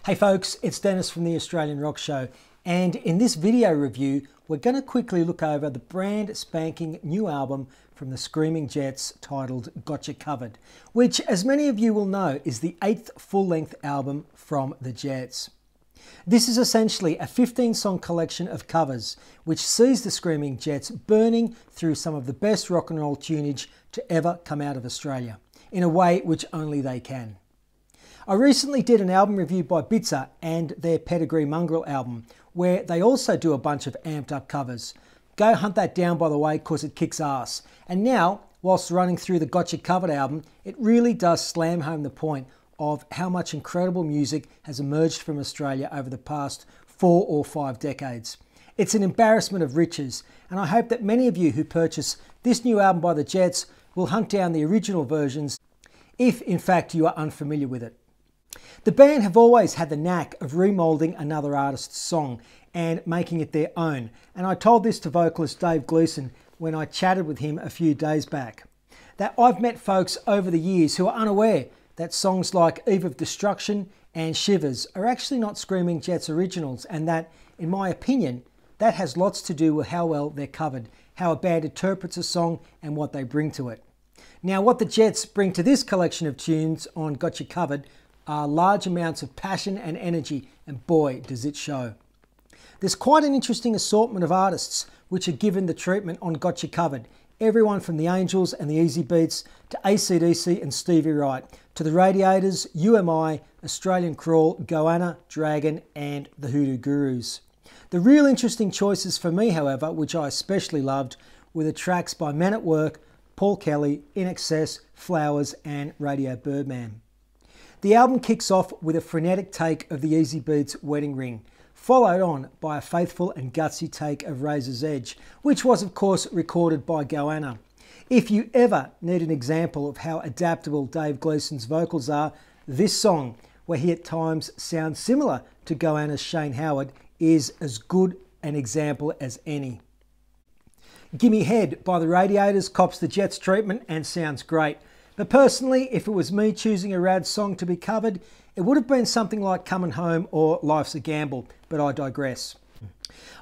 Hey folks, it's Dennis from the Australian Rock Show, and in this video review we're going to quickly look over the brand spanking new album from the Screaming Jets titled Gotcha Covered, which, as many of you will know, is the 8th full-length album from the Jets. This is essentially a 15-song collection of covers which sees the Screaming Jets burning through some of the best rock and roll tunage to ever come out of Australia, in a way which only they can. I recently did an album review by Bitzer and their Pedigree Mongrel album, where they also do a bunch of amped up covers. Go hunt that down, by the way, because it kicks ass. And now, whilst running through the Gotcha Covered album, it really does slam home the point of how much incredible music has emerged from Australia over the past 4 or 5 decades. It's an embarrassment of riches, and I hope that many of you who purchase this new album by the Jets will hunt down the original versions, if in fact you are unfamiliar with it. The band have always had the knack of remoulding another artist's song and making it their own, and I told this to vocalist Dave Gleeson when I chatted with him a few days back, that I've met folks over the years who are unaware that songs like Eve of Destruction and Shivers are actually not Screaming Jets originals, and that, in my opinion, that has lots to do with how well they're covered, how a band interprets a song and what they bring to it. Now, what the Jets bring to this collection of tunes on Gotcha Covered are large amounts of passion and energy, and boy does it show. There's quite an interesting assortment of artists which are given the treatment on Gotcha Covered. Everyone from the Angels and the Easy Beats to AC/DC and Stevie Wright, to the Radiators, UMI, Australian Crawl, Goanna, Dragon and the Hoodoo Gurus. The real interesting choices for me, however, which I especially loved, were the tracks by Men at Work, Paul Kelly, INXS, Flowers and Radio Birdman. The album kicks off with a frenetic take of the Easy Beats' Wedding Ring, followed on by a faithful and gutsy take of Razor's Edge, which was of course recorded by Goanna. If you ever need an example of how adaptable Dave Gleeson's vocals are, this song, where he at times sounds similar to Goanna's Shane Howard, is as good an example as any. Gimme Head by the Radiators cops the Jets treatment and sounds great. But personally, if it was me choosing a rad song to be covered, it would have been something like Coming Home or Life's a Gamble, but I digress.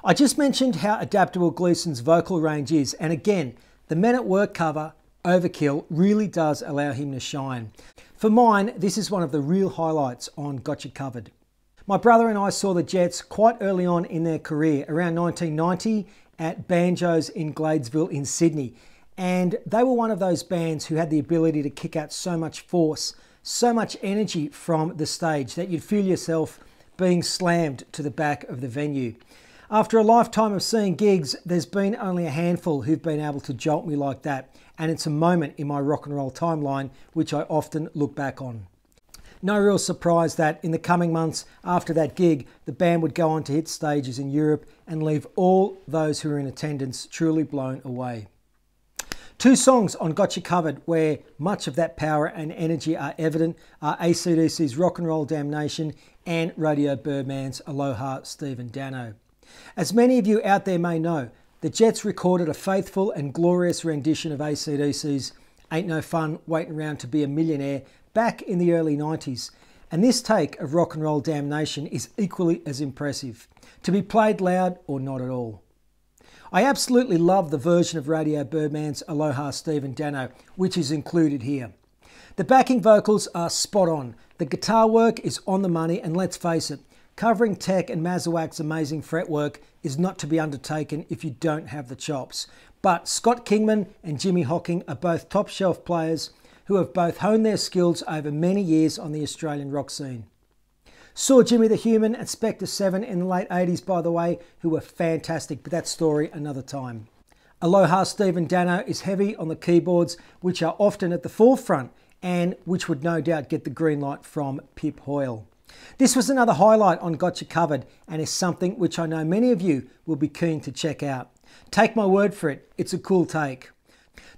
I just mentioned how adaptable Gleeson's vocal range is, and again, the Men at Work cover, Overkill, really does allow him to shine. For mine, this is one of the real highlights on Gotcha Covered. My brother and I saw the Jets quite early on in their career, around 1990, at Banjos in Gladesville in Sydney. And they were one of those bands who had the ability to kick out so much force, so much energy from the stage that you'd feel yourself being slammed to the back of the venue. After a lifetime of seeing gigs, there's been only a handful who've been able to jolt me like that, and it's a moment in my rock and roll timeline which I often look back on. No real surprise that in the coming months after that gig, the band would go on to hit stages in Europe and leave all those who were in attendance truly blown away. 2 songs on Gotcha Covered where much of that power and energy are evident are AC/DC's Rock and Roll Damnation and Radio Birdman's Aloha Stephen Dano. As many of you out there may know, the Jets recorded a faithful and glorious rendition of AC/DC's Ain't No Fun Waiting Around to Be a Millionaire back in the early 90s, and this take of Rock and Roll Damnation is equally as impressive, to be played loud or not at all. I absolutely love the version of Radio Birdman's Aloha Stephen Dano, which is included here. The backing vocals are spot on, the guitar work is on the money, and let's face it, covering Tech and Mazawak's amazing fretwork is not to be undertaken if you don't have the chops. But Scott Kingman and Jimmy Hocking are both top shelf players who have both honed their skills over many years on the Australian rock scene. Saw Jimmy the Human at Spectre 7 in the late 80s, by the way, who were fantastic, but that story another time. Aloha Stephen Dano is heavy on the keyboards, which are often at the forefront and which would no doubt get the green light from Pip Hoyle. This was another highlight on Gotcha Covered and is something which I know many of you will be keen to check out. Take my word for it, it's a cool take.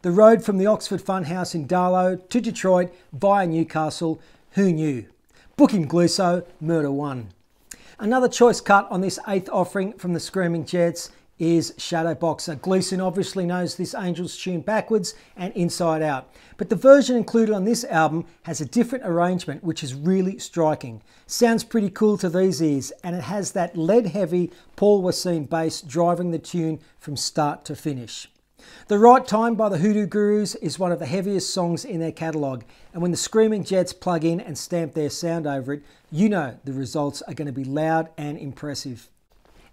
The road from the Oxford Funhouse in Darlow to Detroit via Newcastle, who knew? Book him, Gleeson, Murder 1. Another choice cut on this 8th offering from the Screaming Jets is Shadow Boxer. Gleeson obviously knows this Angels tune backwards and inside out. But the version included on this album has a different arrangement which is really striking. Sounds pretty cool to these ears, and it has that lead-heavy Paul Wossen bass driving the tune from start to finish. The Right Time by the Hoodoo Gurus is one of the heaviest songs in their catalogue, and when the Screaming Jets plug in and stamp their sound over it, you know the results are going to be loud and impressive.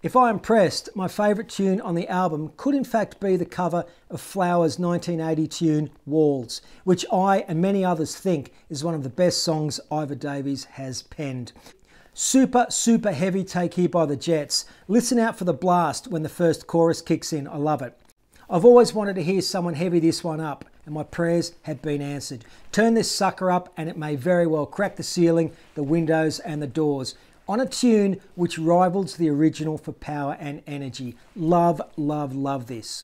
If I am pressed, my favourite tune on the album could in fact be the cover of Flowers' 1980 tune Walls, which I and many others think is one of the best songs Ivor Davies has penned. Super heavy take here by the Jets. Listen out for the blast when the first chorus kicks in. I love it. I've always wanted to hear someone heavy this one up, and my prayers have been answered. Turn this sucker up and it may very well crack the ceiling, the windows and the doors, on a tune which rivals the original for power and energy. Love this.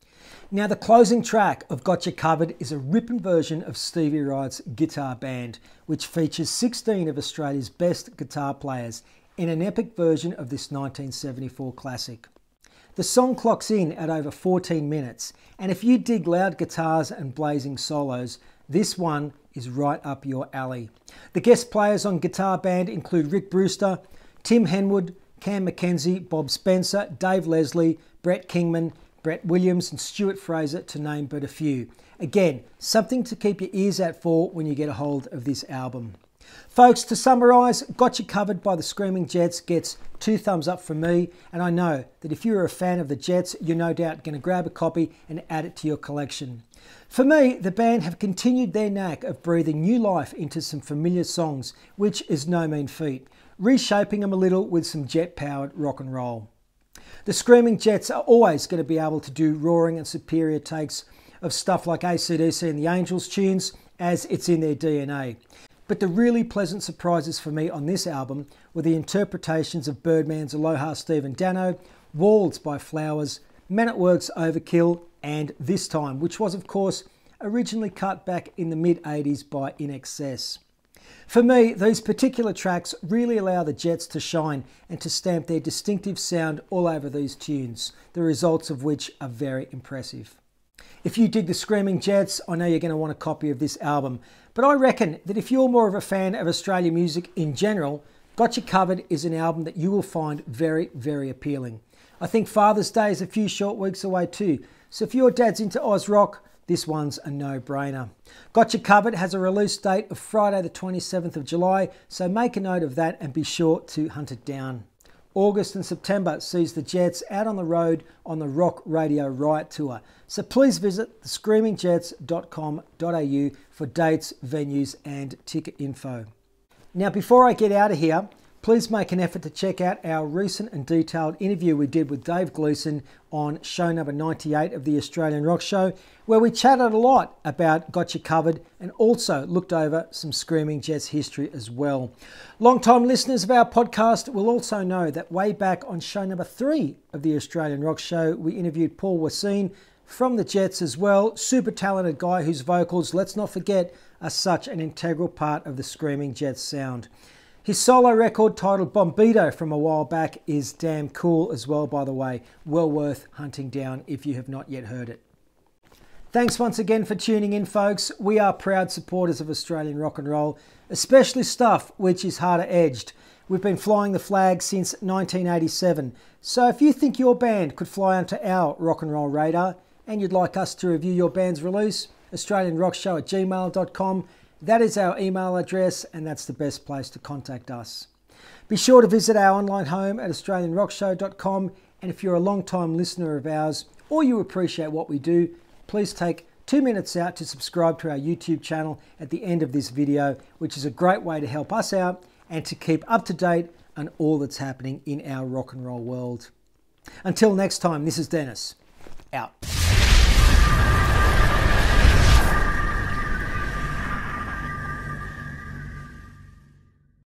Now the closing track of Got You Covered is a ripping version of Stevie Wright's Guitar Band, which features 16 of Australia's best guitar players in an epic version of this 1974 classic. The song clocks in at over 14 minutes, and if you dig loud guitars and blazing solos, this one is right up your alley. The guest players on Guitar Band include Rick Brewster, Tim Henwood, Cam McKenzie, Bob Spencer, Dave Leslie, Brett Kingman, Brett Williams and Stuart Fraser, to name but a few. Again, something to keep your ears out for when you get a hold of this album. Folks, to summarise, Got You Covered by the Screaming Jets gets 2 thumbs up from me, and I know that if you're a fan of the Jets, you're no doubt going to grab a copy and add it to your collection. For me, the band have continued their knack of breathing new life into some familiar songs, which is no mean feat, reshaping them a little with some jet-powered rock and roll. The Screaming Jets are always going to be able to do roaring and superior takes of stuff like AC/DC and the Angels tunes, as it's in their DNA. But the really pleasant surprises for me on this album were the interpretations of Birdman's Aloha Stephen Dano, Walls by Flowers, Men at Work's Overkill, and This Time, which was of course originally cut back in the mid-80s by INXS. For me, these particular tracks really allow the Jets to shine and to stamp their distinctive sound all over these tunes, the results of which are very impressive. If you dig the Screaming Jets, I know you're going to want a copy of this album, but I reckon that if you're more of a fan of Australian music in general, Got You Covered is an album that you will find very, very appealing. I think Father's Day is a few short weeks away too, so if your dad's into Oz rock, this one's a no-brainer. Got You Covered has a release date of Friday the 27th of July, so make a note of that and be sure to hunt it down. August and September sees the Jets out on the road on the Rock Radio Riot Tour, so please visit thescreamingjets.com.au for dates, venues and ticket info. Now before I get out of here, please make an effort to check out our recent and detailed interview we did with Dave Gleeson on show number 98 of the Australian Rock Show, where we chatted a lot about Got You Covered and also looked over some Screaming Jets history as well. Long-time listeners of our podcast will also know that way back on show number 3 of the Australian Rock Show, we interviewed Paul Wossen from the Jets as well. Super talented guy whose vocals, let's not forget, are such an integral part of the Screaming Jets sound. His solo record titled Bombito from a while back is damn cool as well, by the way. Well worth hunting down if you have not yet heard it. Thanks once again for tuning in, folks. We are proud supporters of Australian rock and roll, especially stuff which is harder edged. We've been flying the flag since 1987. So if you think your band could fly onto our rock and roll radar and you'd like us to review your band's release, australianrockshow@gmail.com. That is our email address, and that's the best place to contact us. Be sure to visit our online home at australianrockshow.com, and if you're a long-time listener of ours or you appreciate what we do, please take 2 minutes out to subscribe to our YouTube channel at the end of this video, which is a great way to help us out and to keep up to date on all that's happening in our rock and roll world. Until next time, this is Dennis, out.